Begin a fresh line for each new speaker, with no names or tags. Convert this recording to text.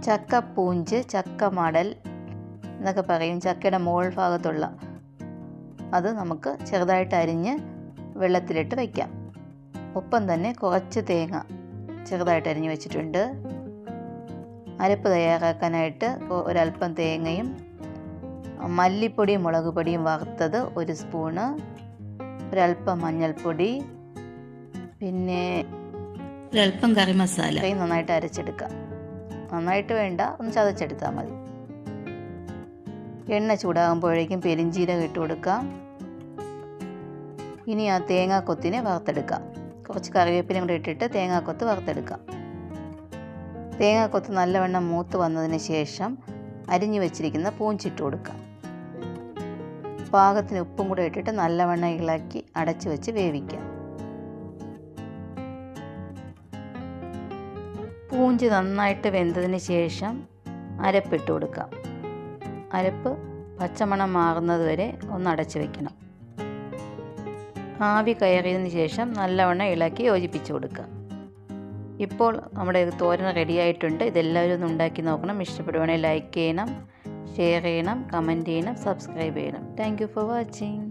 ചക്കപ്പൂഞ്ച്, ചക്ക മടൽ എന്നൊക്കെ പറയും. ചക്കയുടെ മുകൾ ഭാഗത്തുള്ള അത് നമുക്ക് ചെറുതായിട്ട് അരിഞ്ഞ് വെള്ളത്തിലിട്ട് വയ്ക്കാം. ഒപ്പം തന്നെ കുറച്ച് തേങ്ങ ചെറുതായിട്ട് അരിഞ്ഞ് വെച്ചിട്ടുണ്ട്. അരപ്പ് തയ്യാറാക്കാനായിട്ട് ഒരല്പം തേങ്ങയും മല്ലിപ്പൊടിയും മുളക് പൊടിയും വറുത്തത് 1 സ്പൂണ്, ഒരല്പം മഞ്ഞൾപ്പൊടി, പിന്നെ ഒരല്പം കറി മസാല. നന്നായിട്ട് അരച്ചെടുക്കാം. നന്നായിട്ട് വേണ്ട, ഒന്ന് ചതച്ചെടുത്താൽ മതി. എണ്ണ ചൂടാകുമ്പോഴേക്കും പെരിഞ്ചീരകം ഇട്ട് കൊടുക്കാം. ഇനി ആ തേങ്ങാക്കൊത്തിനെ വറുത്തെടുക്കാം. കുറച്ച് കറിവേപ്പിലയും കൂടെ ഇട്ടിട്ട് തേങ്ങാക്കൊത്ത് വറുത്തെടുക്കാം. തേങ്ങാക്കൊത്ത് നല്ലവണ്ണം മൂത്ത് വന്നതിന് ശേഷം അരിഞ്ഞു വെച്ചിരിക്കുന്ന പൂഞ്ചിട്ട് കൊടുക്കാം. പാകത്തിന് ഉപ്പും കൂടെ ഇട്ടിട്ട് നല്ലവണ്ണം ഇളക്കി അടച്ചു വെച്ച് വേവിക്കാം. പൂഞ്ച് നന്നായിട്ട് വെന്തതിന് ശേഷം അരപ്പിട്ട് കൊടുക്കാം. അരപ്പ് പച്ചമണം മാറുന്നത് വരെ ഒന്ന് അടച്ചു വെക്കണം. ആവി കയറിയതിന് ശേഷം നല്ലവണ്ണം ഇളക്കി യോജിപ്പിച്ച് കൊടുക്കുക. ഇപ്പോൾ നമ്മുടെ തോരൻ റെഡിയായിട്ടുണ്ട്. ഇതെല്ലാവരും ഒന്ന് ഉണ്ടാക്കി നോക്കണം. ഇഷ്ടപ്പെടുവാണെങ്കിൽ ലൈക്ക് ചെയ്യണം, ഷെയർ ചെയ്യണം, കമൻറ്റ് ചെയ്യണം, സബ്സ്ക്രൈബ് ചെയ്യണം. Thank you for watching.